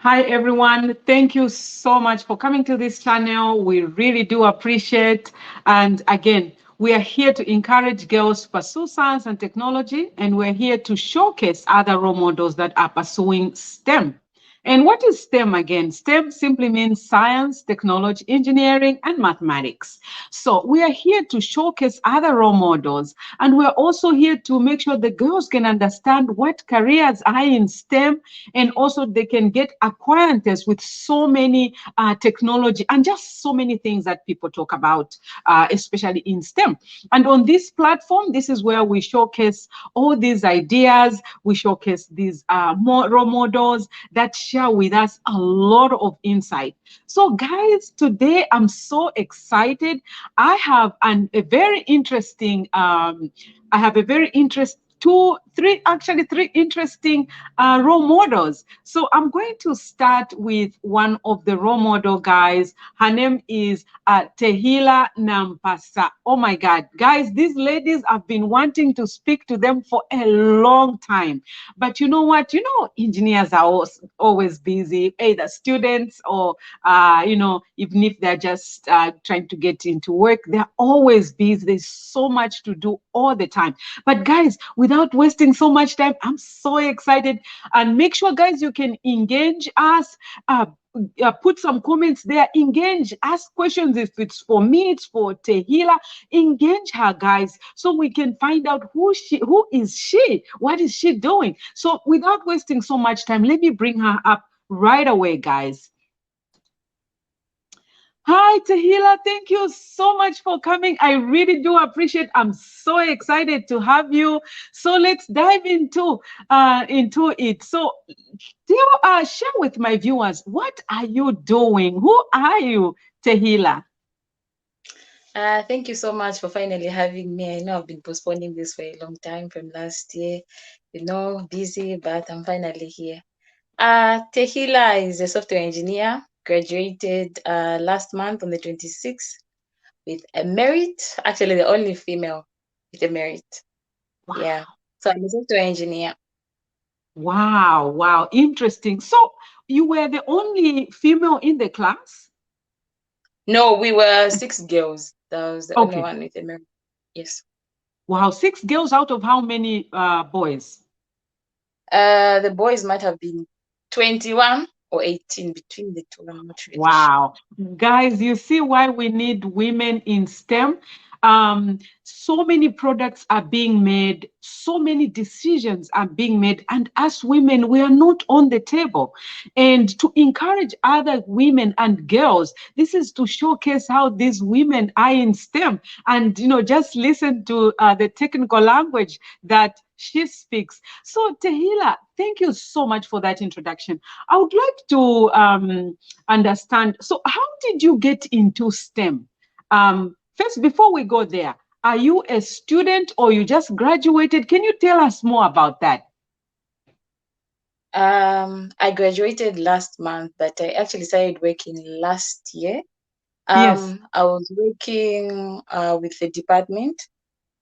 Hi, everyone. Thank you so much for coming to this channel. We really do appreciate. And again, we are here to encourage girls to pursue science and technology, and we're here to showcase other role models that are pursuing STEM. And what is STEM again? STEM simply means science, technology, engineering, and mathematics. So we are here to showcase other role models, and we're also here to make sure the girls can understand what careers are in STEM, and also they can get acquaintances with so many technology and just so many things that people talk about, especially in STEM. And on this platform, this is where we showcase all these ideas. We showcase these more role models that share with us a lot of insight. So, guys, today I'm so excited. I have a very interesting. I have a very interesting three interesting role models. So I'm going to start with one of the role model guys. Her name is Tehila Nampasa. Oh my God, guys, these ladies have been wanting to speak to them for a long time. But you know what? Engineers are always busy, either students or, even if they're just trying to get into work, they're always busy. There's so much to do all the time. But guys, without wasting so much time, I'm so excited. And make sure, guys, you can engage us. Put some comments there, engage, ask questions. If it's for me, it's for Tehila, engage her, guys, so we can find out who is she, what is she doing. So without wasting so much time, let me bring her up right away, guys. Hi, Tehila. Thank you so much for coming. I really do appreciate. I'm so excited to have you. So let's dive into it. So, share with my viewers, what are you doing? Who are you, Tehila? Thank you so much for finally having me. I know I've been postponing this for a long time from last year, busy, but I'm finally here. Tehila is a software engineer, graduated last month on the 26th with a merit, actually, the only female with a merit. Yeah. Wow, So I'm a software engineer. wow, wow, interesting. So you were the only female in the class? No, we were six girls. That was the only Okay. one with a merit. Yes. Wow, six girls out of how many boys? The boys might have been 21 or 18 between the two. I'm not really sure. Wow. Guys, you see why we need women in STEM? So many products are being made, so many decisions are being made, and as women, we are not on the table. And to encourage other women and girls, this is to showcase how these women are in STEM. And, just listen to the technical language that she speaks. So, Tehila, thank you so much for that introduction. I would like to understand. So, how did you get into STEM? First, before we go there, are you a student or you just graduated? Can you tell us more about that? I graduated last month, but I actually started working last year. Yes, I was working with the department.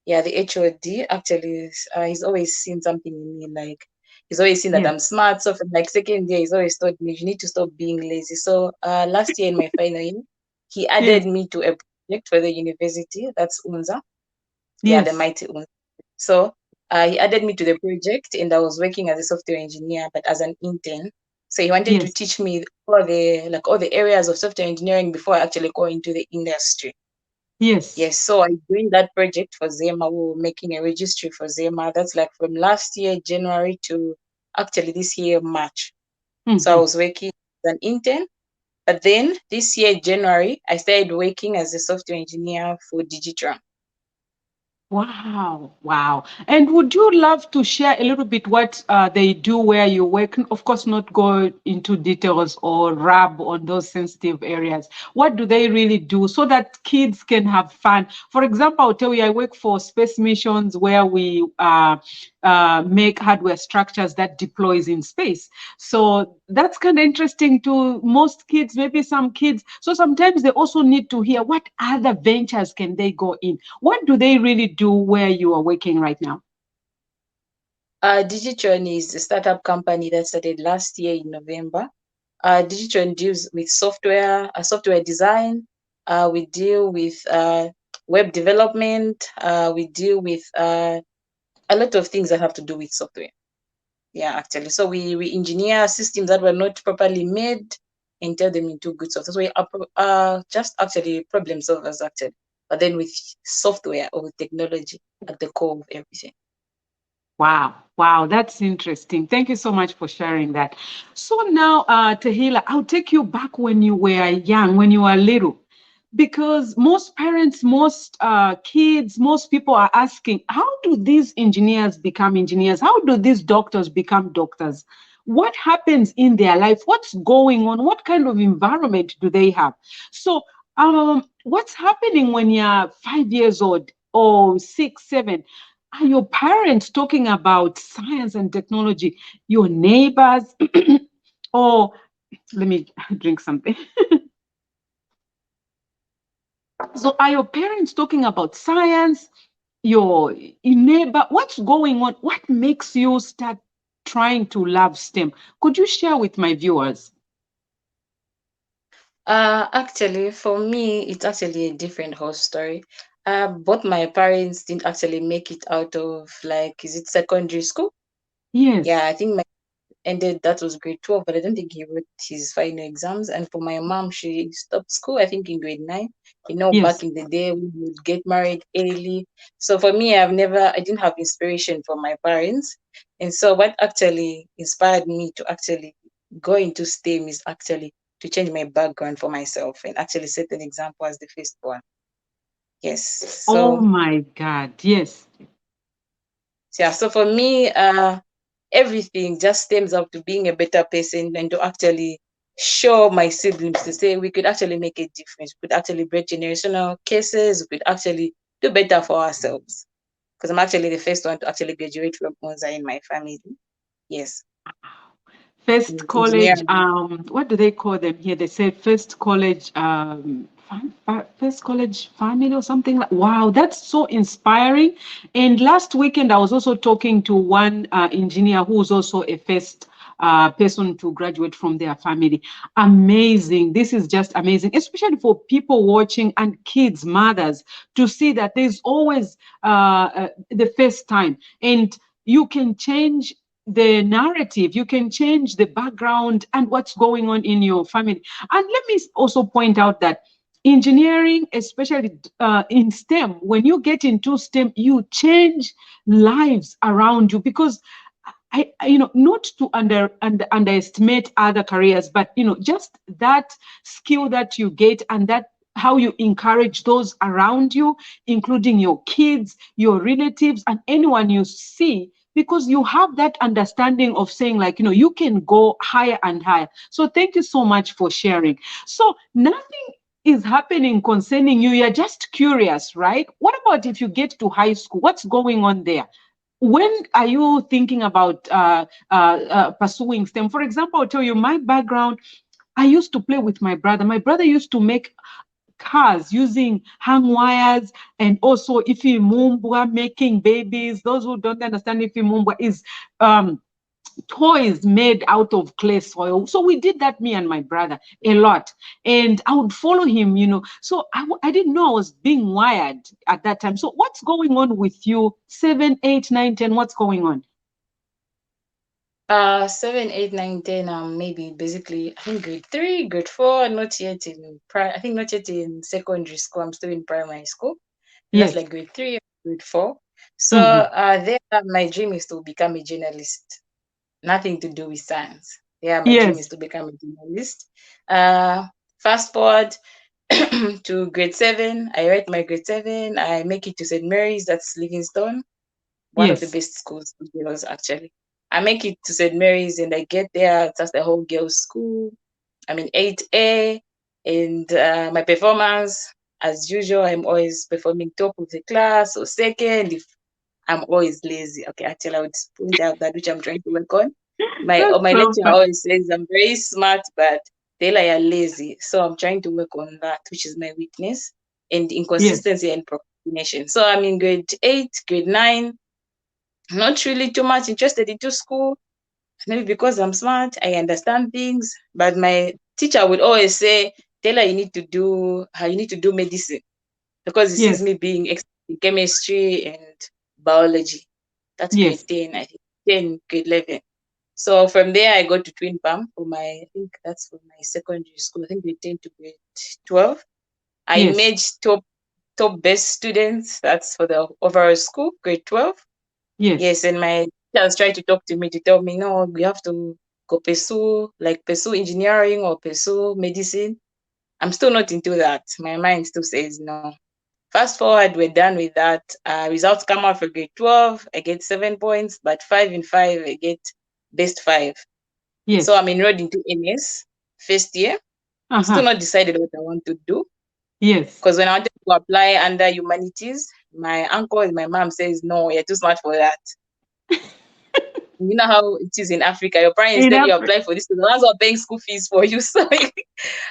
Yeah, the HOD actually, he's always seen something in me. Like he's always seen that yes, I'm smart. So from like second year, he's always told me you need to stop being lazy. So last year in my final year, he added yes, me to a project for the university. That's UNZA. Yeah, the yes, mighty UNZA. So he added me to the project, and I was working as a software engineer, but as an intern. So he wanted to yes, teach me all the areas of software engineering before I actually go into the industry. yes. Yes, so I joined that project for Zema. We were making a registry for Zema. That's like from last year, January to actually this year, March. So I Mhm. was working as an intern. But then this year, January, I started working as a software engineer for Digitron. Wow, wow. And would you love to share a little bit what they do where you work? Of course, not go into details or rub on those sensitive areas. What do they really do so that kids can have fun? For example, I'll tell you, I work for space missions where we make hardware structures that deploys in space. So that's kind of interesting to most kids, maybe some kids. So sometimes they also need to hear what other ventures can they go in. What do they really do where you are working right now? Digitron is a startup company that started last year in November. digital deals with software, software design. We deal with web development. We deal with a lot of things that have to do with software. Yeah, actually. So we engineer systems that were not properly made and turn them into good software. So we are just actually problem solvers actually, but then with software or with technology at the core of everything. Wow, wow, that's interesting. Thank you so much for sharing that. So now, Tehila, I'll take you back when you were young, when you were little, because most parents, most kids, most people are asking, how do these engineers become engineers? How do these doctors become doctors? What happens in their life? What's going on? What kind of environment do they have? So, what's happening when you're 5 years old or 6, 7? Are your parents talking about science and technology? Your neighbors? Or let me drink something. So, are your parents talking about science? Your neighbor? What's going on? What makes you start trying to love STEM? Could you share with my viewers? Actually, for me, it's actually a different whole story. Both my parents didn't actually make it out of like, is it secondary school? Yeah, Yes, I think my ended that was grade 12, but I don't think he wrote his final exams. And for my mom, she stopped school, I think in grade 9. Back yes. in the day, we would get married early. So for me, I didn't have inspiration from my parents. And so what actually inspired me to actually go into STEM is actually to change my background for myself and actually set an example as the first one. Yes. Oh So my God. Yes. yeah, so for me, everything just stems up to being a better person and to actually show my siblings to say we could actually make a difference. We could actually break generational cases. We could actually do better for ourselves. Because I'm actually the first one to actually graduate from Monza in my family. Yes, First in college, engineering. what do they call them here? They say first college, first college family or something like. Wow, that's so inspiring. And last weekend, I was also talking to one engineer who's also a first person to graduate from their family. Amazing. This is just amazing, especially for people watching and kids, mothers, to see that there's always the first time. And you can change the narrative, you can change the background and what's going on in your family. And let me also point out that engineering, especially in STEM, when you get into STEM, you change lives around you because not to underestimate other careers, but just that skill that you get and that how you encourage those around you, including your kids, your relatives, and anyone you see, because you have that understanding of saying, like, you can go higher and higher. So thank you so much for sharing. So nothing is happening concerning you. You're just curious, right? What about if you get to high school? What's going on there? When are you thinking about pursuing STEM? For example, I'll tell you my background. I used to play with my brother. My brother used to make cars using hang wires and also ifimumbwa, making babies. Those who don't understand ifimumbwa is um, toys made out of clay soil. So we did that, me and my brother, a lot. And I would follow him. So I didn't know I was being wired at that time. So what's going on with you? 7, 8, 9, 10, what's going on? 7, 8, 9, 10. Maybe basically, I think grade 3, grade 4, not yet in I think not yet in secondary school. I'm still in primary school. That's Yes. like grade 3, grade 4. So Hmm. there, my dream is to become a journalist. Nothing to do with science. Yeah, my dream is Yes. to become a journalist. Uh, Fast forward to grade 7. I write my grade 7. I make it to St. Mary's. That's Livingstone, one of the Yes. best schools for girls, actually. I make it to St. Mary's and I get there. That's the whole girls' school. I'm in 8A, and my performance, as usual, I'm always performing top of the class or second. If I'm always lazy, okay, actually, I would point out that which I'm trying to work on. That's My so lecturer fun. always says I'm very smart, but they like are lazy. So I'm trying to work on that, which is my weakness, and Yes. inconsistency and procrastination. So I'm in grade 8, grade 9, not really too much interested into school. Maybe because I'm smart, I understand things. But my teacher would always say, Taylor, you need to do medicine because he sees Yes. me being expert in chemistry and biology. That's grade Yes. 10, I think, 10, grade 11. So from there, I got to Twin Palm for I think that's for my secondary school. I think grade 10 to grade 12. I Yes. made top best students. That's for the overall school, grade 12. Yes. Yes, and my teachers tried to talk to me to tell me, no, we have to go pursue engineering or pursue medicine. I'm still not into that. My mind still says no. Fast forward, we're done with that. Results come out for grade 12. I get 7 points, but 5 in 5, I get best five. So Yes. I'm enrolled into NS first year. Still Uh-huh. not decided what I want to do. Yes. Because when I wanted to apply under humanities, my uncle and my mom says, no, you're too smart for that. You know how it is in Africa. Your parents In tell you Africa, apply for this, the ones who are paying school fees for you. So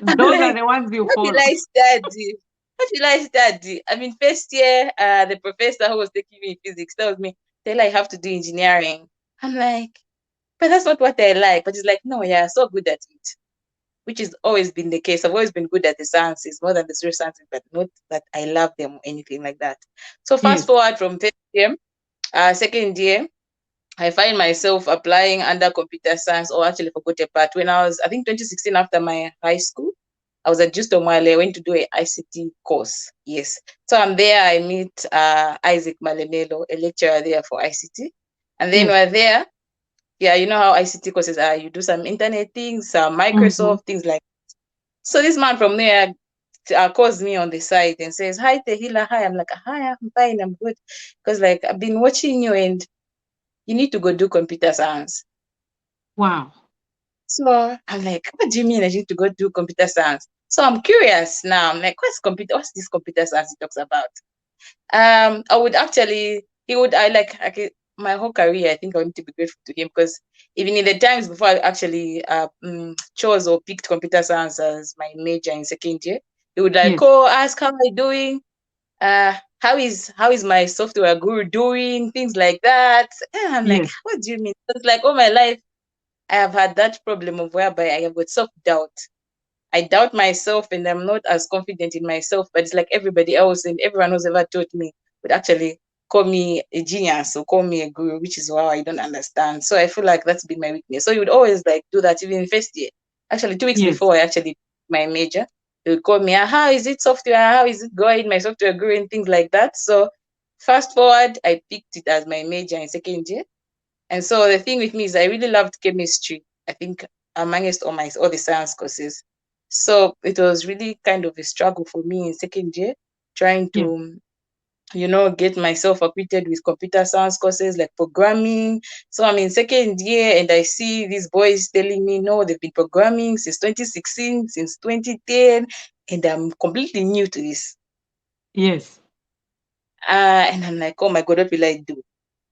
I'm those are like, the ones you what will follow. I study? What will I study? I mean, first year, the professor who was taking me physics tells me, Taylor, I have to do engineering. I'm like, but that's not what I like. But he's like, no, yeah, so good at it, which has always been the case. I've always been good at the sciences, more than the social sciences, but not that I love them or anything like that. So fast Yes. forward from first year, second year, I find myself applying under computer science, or actually forgot a part. When I think 2016, after my high school, I was at Just Male. I went to do a ICT course. Yes. So I'm there. I meet Isaac Malemelo, a lecturer there for ICT. And then Yes. we're there. Yeah, you know how ICT courses are. You do some internet things, some Mm-hmm. Microsoft things like. So this man from there calls me on the side and says, "Hi, Tehila. Hi." I'm like, "Hi, I'm fine. I'm good." Because like I've been watching you and you need to go do computer science. Wow. So I'm like, what do you mean I need to go do computer science? So I'm curious now. I'm like, what's this computer science he talks about? I would actually he would I like my whole career, I think I need to be grateful to him because even in the times before I actually chose or picked computer science as my major in second year, he would like, Yes. oh, ask how am I doing? How is my software guru doing? Things like that. And I'm like, Yes. what do you mean? It's like all my life I have had that problem of whereby I have got self-doubt. I doubt myself and I'm not as confident in myself, but it's like everybody else and everyone who's ever taught me would actually call me a genius or call me a guru, which is why I don't understand. So I feel like that's been my weakness. So you would always like do that even in first year. Actually, 2 weeks Yes. before I actually my major, they would call me, how is it software? How is it going? My software guru and things like that. So fast forward, I picked it as my major in second year. And so the thing with me is I really loved chemistry. I think amongst all the science courses. So it was really kind of a struggle for me in second year, trying Yes. to, get myself acquainted with computer science courses like programming. So I'm in second year and I see these boys telling me, no, they've been programming since 2016, since 2010, and I'm completely new to this. Yes. And I'm like, oh my God, what will I do?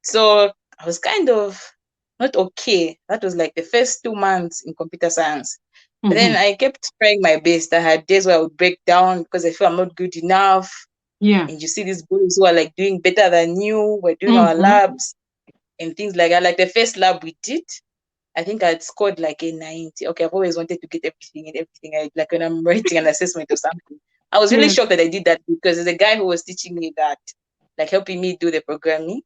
So I was kind of not okay. That was like the first 2 months in computer science. But then Mm-hmm. I kept trying my best. I had days where I would break down because I feel I'm not good enough. Yeah. And you see these boys who are like doing better than you. We're doing our Mm-hmm. labs and things like that. Like the first lab we did, I think I'd scored like a 90. Okay, I've always wanted to get everything and everything. Like when I'm writing an assessment or something. I was really Yes. shocked that I did that because there's a guy who was teaching me that, like helping me do the programming.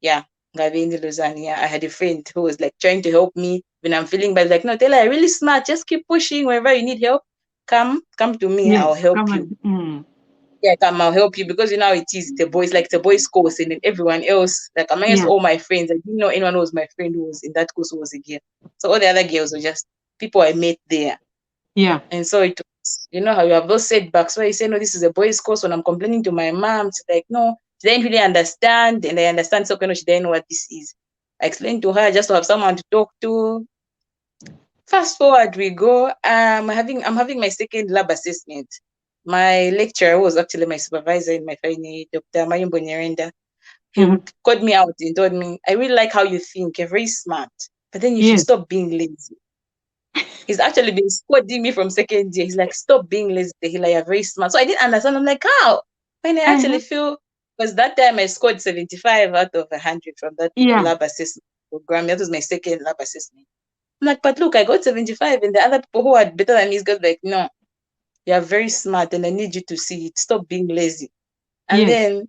Yeah, Gavin Lasagna. I had a friend who was like trying to help me when I'm feeling bad. Like, no, Taylor, you're really smart. Just keep pushing. Wherever you need help, come to me. I'll Yes. help Come you. on. Mm. Yeah, come, I'll help you because you know it is the boys, like the boys' course, and then everyone else, like amongst Yeah. all my friends, I didn't know anyone who was my friend who was in that course who was a girl. So all the other girls were just people I met there. Yeah. And so it was, you know how you have those setbacks where you say, no, this is a boys' course. When I'm complaining to my mom, she's like, no, she didn't really understand. And I understand, so okay, no, she didn't know what this is. I explained to her just to have someone to talk to. Fast forward, we go. I'm having my second lab assessment. My lecturer, who was actually my supervisor in my final year, Dr. Mayumbo Nyerenda, he Mm-hmm. would called me out and told me, I really like how you think. You're very smart, but then you should Yes. stop being lazy. He's actually been scolding me from second year. He's like, stop being lazy, Tehila, you're very smart. So I didn't understand. I'm like, how? When I Uh-huh. actually feel, because that time I scored 75 out of 100 from that Yeah. lab assessment program. That was my second lab assessment. I'm like, but look, I got 75, and the other people who are better than me is got like, no, you are very smart, and I need you to see it. Stop being lazy. And Yes. then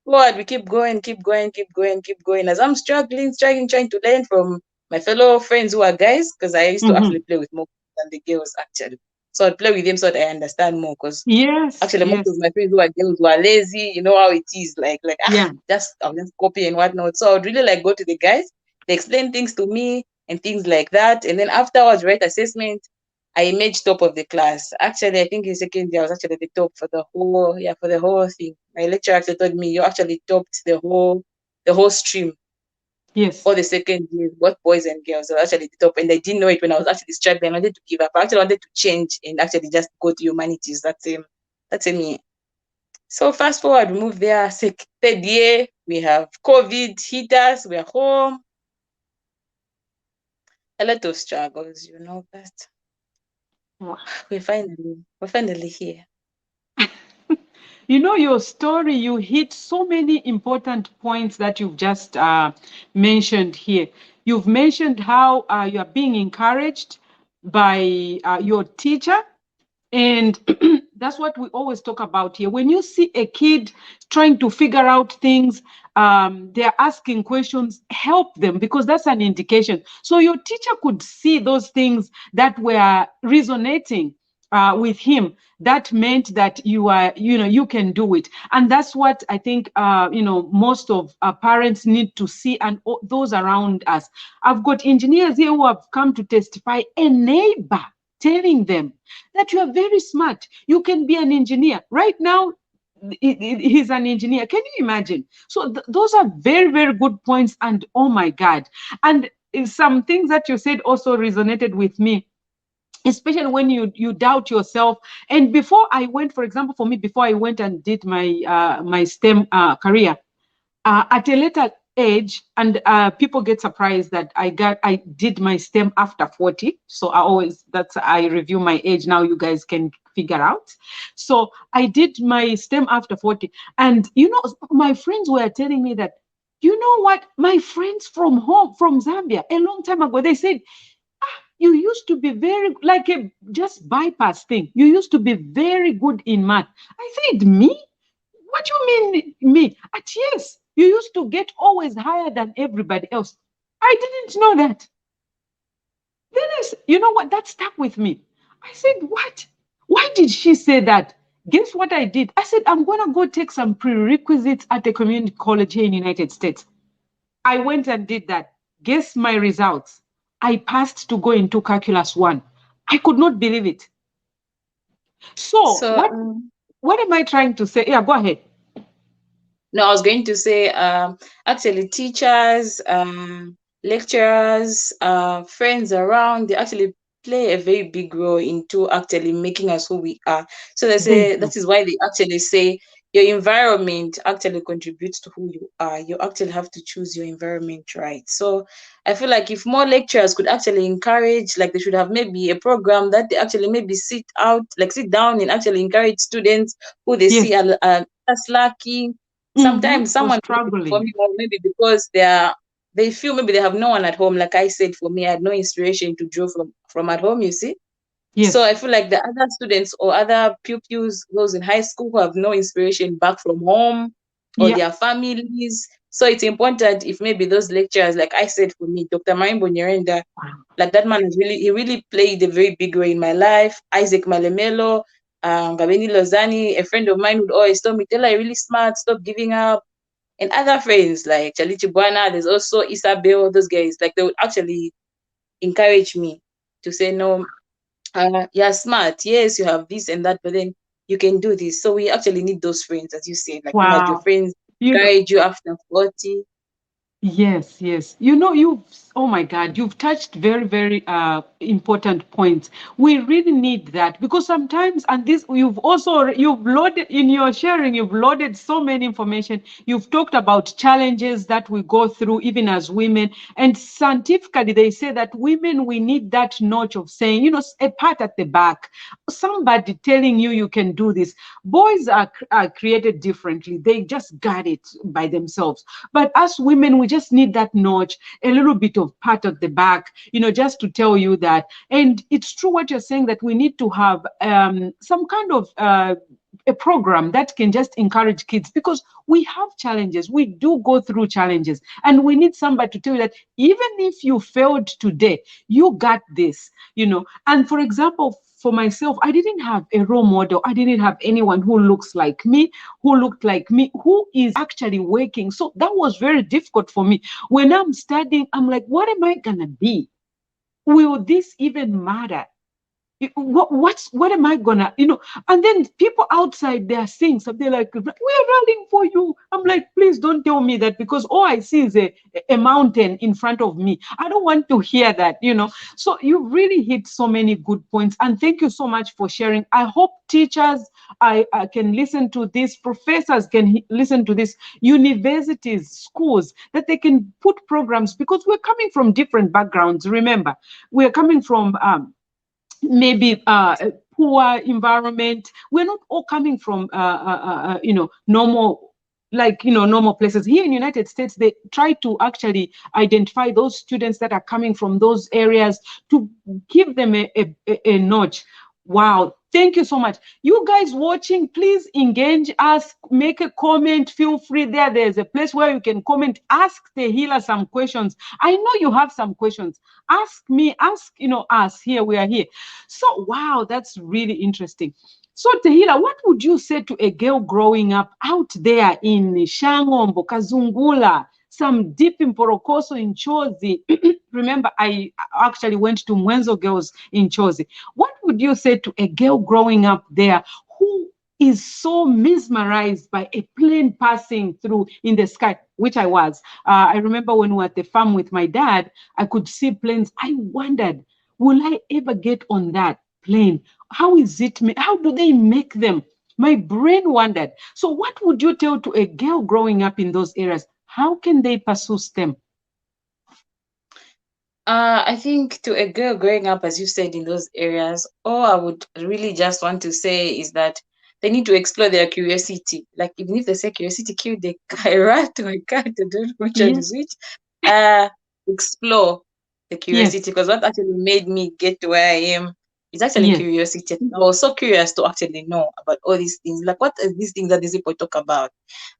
forward, we keep going, keep going, keep going, keep going. As I'm struggling, trying to learn from my fellow friends who are guys, because I used to Mm-hmm. actually play with more than the girls actually. So I'd play with them so that I understand more. Because Yes. actually, most of Yes. my friends who are girls were lazy. You know how it is, like Yeah. just I'll just copy and whatnot. So I'd really like go to the guys. They explain things to me and things like that. And then afterwards, write assessment. I emerged top of the class. Actually, I think in second year I was actually the top for the whole, yeah, for the whole thing. My lecturer actually told me you actually topped the whole stream Yes. for the second year, both boys and girls. I was actually the top, and I didn't know it when I was actually struggling. I wanted to give up. I actually wanted to change and actually just go to humanities. That's me. So fast forward, we move there. Third year, we have COVID hit us. We are home. A lot of struggles, but Wow. we're finally here. You know, your story, you hit so many important points that you've just mentioned here. You've mentioned how you are being encouraged by your teacher. And that's what we always talk about here. When you see a kid trying to figure out things, they're asking questions, help them because that's an indication. So your teacher could see those things that were resonating with him. That meant that you can do it. And that's what I think, most of our parents need to see and those around us. I've got engineers here who have come to testify, a neighbor telling them that you are very smart. You can be an engineer. Right now, he's an engineer. Can you imagine? So those are very, very good points. And oh my God. And some things that you said also resonated with me, especially when you doubt yourself. And before I went, for example, for me, before I went and did my STEM career, at a later age, and people get surprised that I did my STEM after 40. So I review my age now. You guys can figure out. So I did my STEM after 40, and my friends were telling me that, you know what, my friends from home, from Zambia, a long time ago, they said, you used to be very, like a just bypass thing. You used to be very good in math. I said, me? What do you mean, me? At yes, you used to get always higher than everybody else. I didn't know that. Then you know what? That stuck with me. I said, what? Why did she say that? Guess what I did? I said, I'm going to go take some prerequisites at a community college here in the United States. I went and did that. Guess my results. I passed to go into calculus one. I could not believe it. So So what am I trying to say? Yeah, go ahead. no, I was going to say, actually, teachers, lecturers, friends around, they actually play a very big role into actually making us who we are. So they They say do. that is why they actually say your environment actually contributes to who you are. You actually have to choose your environment right. So I feel like if more lecturers could actually encourage, like they should have maybe a program that they actually maybe sit down and actually encourage students who they see Yes. are slacking. Sometimes Or someone for struggling. me, or maybe because they feel maybe they have no one at home. Like I said, for me, I had no inspiration to draw from at home, you see. So Yes. I feel like the other students or other pupils, those in high school who have no inspiration back from home or Yeah. their families. So it's important if maybe those lecturers, like I said, for me, Dr. Maimbo Nyerenda, like that man he really played a very big role in my life. Isaac Malemelo, Gabeni Lozani, a friend of mine would always tell me, Tella, you're really smart, stop giving up. And other friends like Chalichi Buana, there's also Isabel, those guys, like they would actually encourage me to say, no, you're smart. Yes, you have this and that, but then you can do this. So we actually need those friends, as you said, like you had your Wow. friends You know, encourage you after 40. yes, yes. Oh my God, you've touched very, very important points. We really need that because sometimes, and this, you've loaded in your sharing, you've loaded so many information. You've talked about challenges that we go through even as women. And scientifically, they say that women, we need that notch of saying, a pat at the back, somebody telling you can do this. Boys are created differently. They just got it by themselves. But us women, we just need that notch, a little bit of pat at the back, just to tell you that. And it's true what you're saying, that we need to have some kind of a program that can just encourage kids, because we have challenges. We do go through challenges, and we need somebody to tell you that even if you failed today, you got this. And for example, for myself, I didn't have a role model. I didn't have anyone who looks like me, who looked like me, who is actually working. So that was very difficult for me. When I'm studying, I'm like, what am I gonna be? Will this even matter? What am I gonna, and then people outside, they are saying something like, we're running for you. I'm like, please don't tell me that, because all I see is a mountain in front of me. I don't want to hear that. So you really hit so many good points, and thank you so much for sharing. I hope teachers I can listen to this, professors can listen to this, universities, schools, that they can put programs, because we're coming from different backgrounds. Remember, we're coming from maybe a poor environment. We're not all coming from normal, normal places. Here in United States, they try to actually identify those students that are coming from those areas, to give them a notch. Wow, thank you so much. You guys watching, please engage us, make a comment, feel free. There's a place where you can comment, ask Tehila some questions. I know you have some questions. Ask me, ask us. Here, we are here. So wow, that's really interesting. So Tehila, what would you say to a girl growing up out there in Shangombo, Kazungula, some deep in Porokoso, in Chozi? Remember, I actually went to Mwenzo Girls in Chozi. What would you say to a girl growing up there who is so mesmerized by a plane passing through in the sky, which I was? I remember when we were at the farm with my dad, I could see planes. I wondered, will I ever get on that plane? How is it made? How do they make them? My brain wondered. So what would you tell to a girl growing up in those areas? How can they pursue STEM? I think to a girl growing up, as you said, in those areas, all I would really just want to say is that they need to explore their curiosity. Like, even if they say curiosity killed the rat or a cat, I don't know which one is Yes, which. Uh, explore the yes, curiosity, because what actually made me get to where I am is actually yes, curiosity. I think I was so curious to actually know about all these things. Like, what are these things that these people talk about?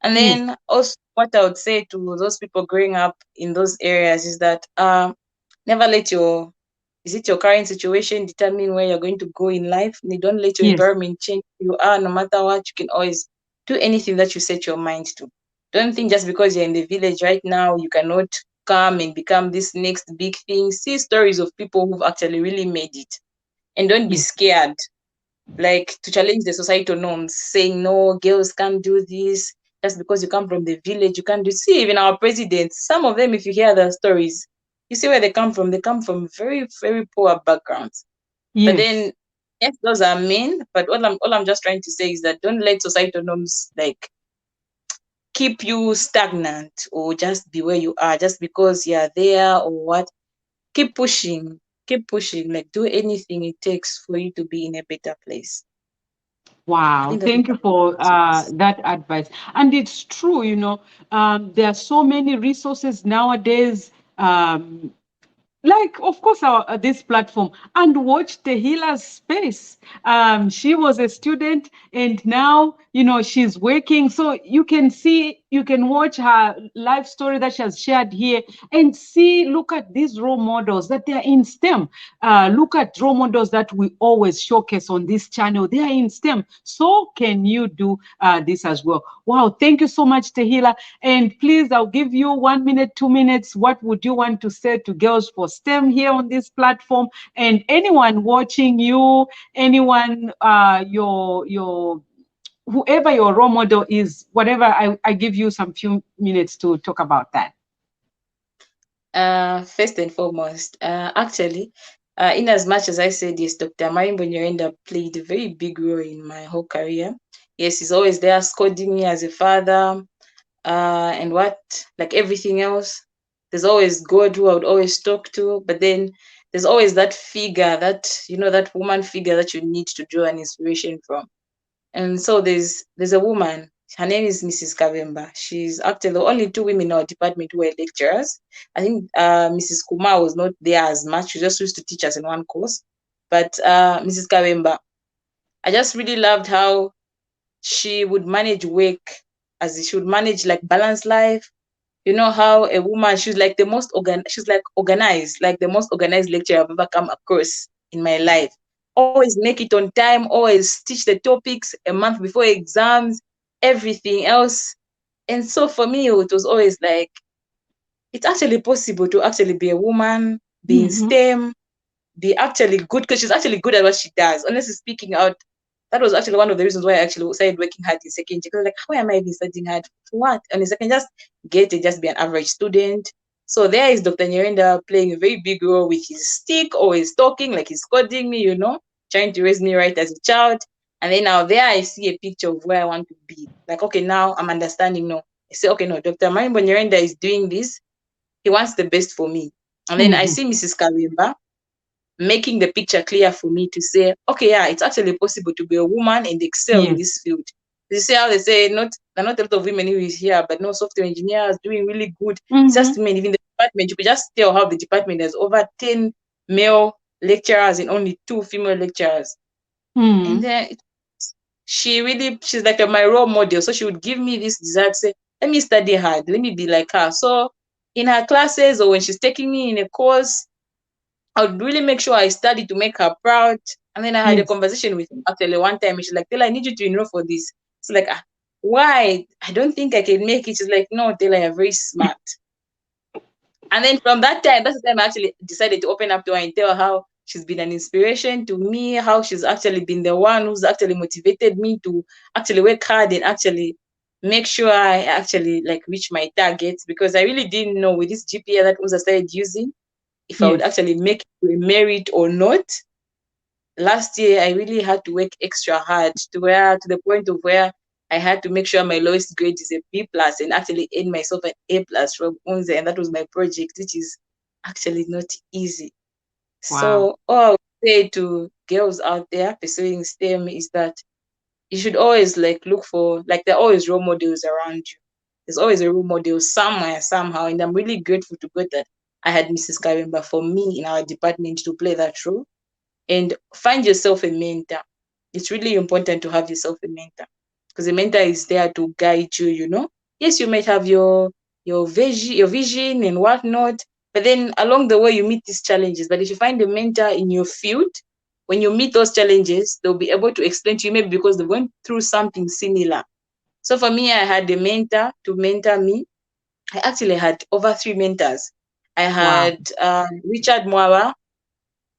And yes, then also, what I would say to those people growing up in those areas is that never let your is it your current situation determine where you're going to go in life. You don't let your yes, environment change who you are. No matter what, you can always do anything that you set your mind to. Don't think just because you're in the village right now, you cannot come and become this next big thing. See stories of people who've actually really made it. And don't be yes, scared, like, to challenge the societal norms, saying no, girls can't do this. Just because you come from the village, you can't do. See, even our presidents, some of them, if you hear their stories, you see where they come from. They come from very, very poor backgrounds. But yes. then, yes, those are men. But all I'm just trying to say is that don't let societal norms like keep you stagnant or just be where you are just because you're there or what. Keep pushing. Keep pushing. Like, do anything it takes for you to be in a better place. I Wow, think that's what thank you for I would. that advice. And it's true, there are so many resources nowadays. Like, of course, this platform, and watch Tehila's space. She was a student, and now she's working. So you can see, you can watch her life story that she has shared here, and see, look at these role models that they are in STEM. Look at role models that we always showcase on this channel. They are in STEM. So can you do this as well? Wow, thank you so much, Tehila. And please, I'll give you 1 minute, 2 minutes. What would you want to say to Girls for STEM here on this platform? And anyone watching you, anyone, whoever your role model is, whatever, I give you some few minutes to talk about that. First and foremost, actually, in as much as I said yes, Dr. Marimbo Nyirenda played a very big role in my whole career. Yes, he's always there scolding me as a father, and what, like everything else. There's always God who I would always talk to, but then there's always that figure, that woman figure that you need to draw an inspiration from. And so there's a woman. Her name is Mrs. Kavemba. She's actually only two women in our department who were lecturers. I think Mrs. Kumar was not there as much. She just used to teach us in one course. But Mrs. Kavemba, I just really loved how she would manage work, as she would manage like balanced life. You know how a woman, she's like organized, like the most organized lecturer I've ever come across in my life. Always make it on time, always teach the topics a month before exams, everything else. And so for me, it was always like, it's actually possible to actually be a woman, be in Mm-hmm. STEM, be actually good, because she's actually good at what she does. Honestly speaking out, that was actually one of the reasons why I actually started working hard in second year. Because like, how am I even studying hard for what? And I can just get it, just be an average student. So there is Dr. Nyirenda playing a very big role with his stick, always talking like he's codding me, trying to raise me right as a child. And then now there I see a picture of where I want to be. Like, okay, now I'm understanding. No, I say, okay, no, Dr. Marimbo Nyirenda is doing this. He wants the best for me. And then I Mm-hmm. see Mrs. Kalimba making the picture clear for me to say, okay, yeah, it's actually possible to be a woman and excel in Yes. this field. You see how they say there are not a lot of women who is here, but no software engineers doing really good. It's Mm-hmm. just men. Even the department, you could just tell how the department has over 10 male lecturers and only two female lecturers. And Mm-hmm. then she's like my role model. So she would give me this desire to say, let me study hard, let me be like her. So in her classes or when she's taking me in a course, I would really make sure I study to make her proud. And then I had a Yes. conversation with her actually one time. And she's like, Tehila, I need you to enroll for this. It's like, why? I don't think I can make it. She's like, no, Tehila, you're very smart. And then from that time, that's the time I actually decided to open up to her and tell her how she's been an inspiration to me, how she's actually been the one who's actually motivated me to actually work hard and actually make sure I actually like reach my targets, because I really didn't know with this GPA that was I started using if I would Yes. actually make it a merit or not. Last year I really had to work extra hard to the point of where I had to make sure my lowest grade is a B plus and actually earn myself an A plus from Unze, and that was my project, which is actually not easy. Wow. So all I would say to girls out there pursuing STEM is that you should always like look for, like, there are always role models around you. There's always a role model somewhere, somehow. And I'm really grateful to God that I had Mrs. Karimba for me in our department to play that role. And find yourself a mentor. It's really important to have yourself a mentor, because a mentor is there to guide you. Yes, you might have your vision and whatnot, but then along the way you meet these challenges. But if you find a mentor in your field, when you meet those challenges, they'll be able to explain to you, maybe because they went through something similar. So for me, I had a mentor to mentor me. I actually had over three mentors. I Wow. had Richard Mwawa.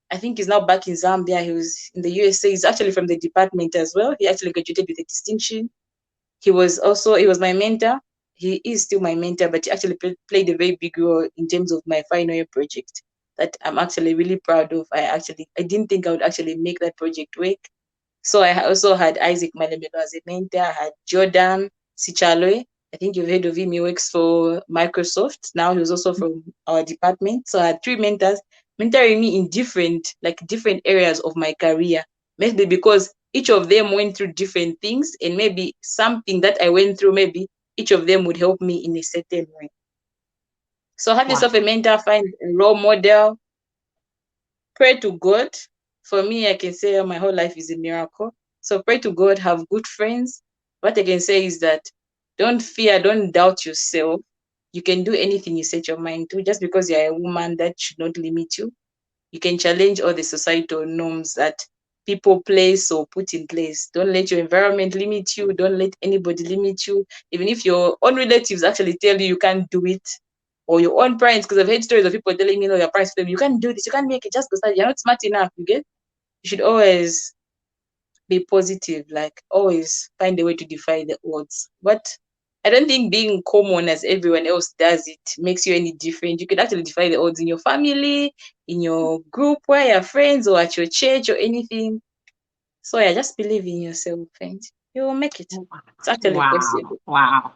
I think he's now back in Zambia. He was in the USA. He's actually from the department as well. He actually graduated with a distinction. He was my mentor. He is still my mentor, but he actually played a very big role in terms of my final year project that I'm actually really proud of. I didn't think I would actually make that project work. So I also had Isaac Malemelo as a mentor. I had Jordan Sichaloe. I think you've heard of him. He works for Microsoft. Now he was also from our department. So I had three mentors mentoring me in different areas of my career. Maybe because each of them went through different things, and maybe something that I went through, maybe each of them would help me in a certain way. So have Wow. yourself a mentor, find a role model, pray to God. For me, I can say my whole life is a miracle. So pray to God, have good friends. What I can say is that don't fear, don't doubt yourself. You can do anything you set your mind to. Just because you're a woman, that should not limit you. You can challenge all the societal norms that people place or put in place. Don't let your environment limit you. Don't let anybody limit you. Even if your own relatives actually tell you you can't do it, or your own parents, because I've heard stories of people telling me, no, your parents tell them, you can't do this, you can't make it just because you're not smart enough. You get? You should always be positive, like always find a way to defy the odds. But I don't think being common as everyone else does it makes you any different. You can actually defy the odds in your family, in your group, where you're friends, or at your church, or anything. So yeah, just believe in yourself and you will make it. It's actually Wow. possible. Wow.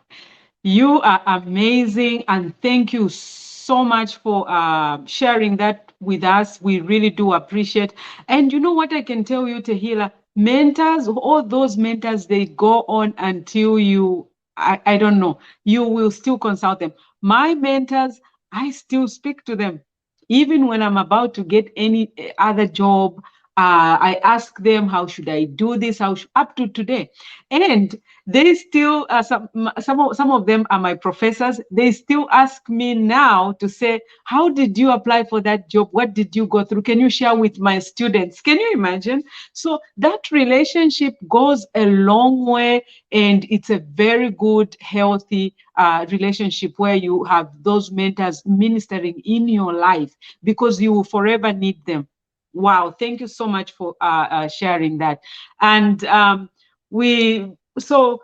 You are amazing, and thank you so much for sharing that with us. We really do appreciate. And you know what I can tell you, Tehila? mentors, all those mentors, they go on until you, I don't know, you will still consult them. My mentors, I still speak to them. Even when I'm about to get any other job, I ask them, how should I do this? Up to today. And they still, some of them are my professors. They still ask me now to say, how did you apply for that job? What did you go through? Can you share with my students? Can you imagine? So that relationship goes a long way, and it's a very good, healthy relationship where you have those mentors ministering in your life because you will forever need them. Wow, thank you so much for sharing that. And we so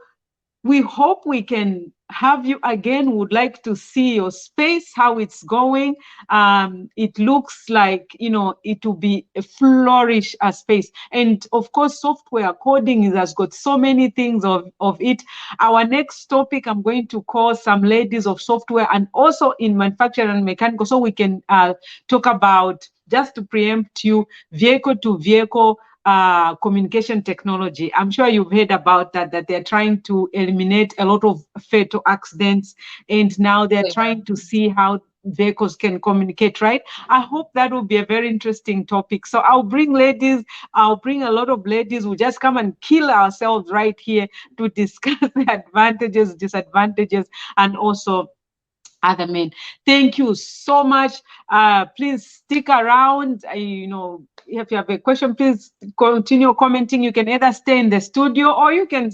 we hope we can have you again. Would like to see your space, how it's going. It looks like, it will be a flourish space. And of course, software coding has got so many things of it. Our next topic, I'm going to call some ladies of software and also in manufacturing and mechanical, so we can talk about, just to preempt you, vehicle to vehicle communication technology. I'm sure you've heard about that they're trying to eliminate a lot of fatal accidents, and now they're trying to see how vehicles can communicate, right? I hope that will be a very interesting topic. So I'll bring a lot of ladies who just come and kill ourselves right here to discuss the advantages, disadvantages, and also other men. Thank you so much. Please stick around. If you have a question, please continue commenting. You can either stay in the studio or you can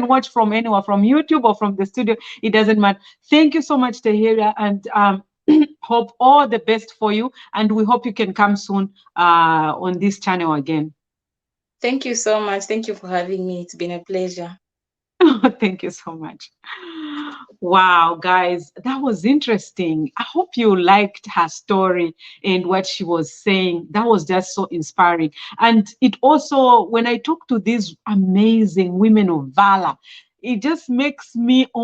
watch from anywhere, from YouTube or from the studio. It doesn't matter. Thank you so much, Tehila, and hope all the best for you. And we hope you can come soon on this channel again. Thank you so much. Thank you for having me. It's been a pleasure. Thank you so much. Wow, guys, that was interesting. I hope you liked her story and what she was saying. That was just so inspiring. And it also, when I talk to these amazing women of valor, it just makes me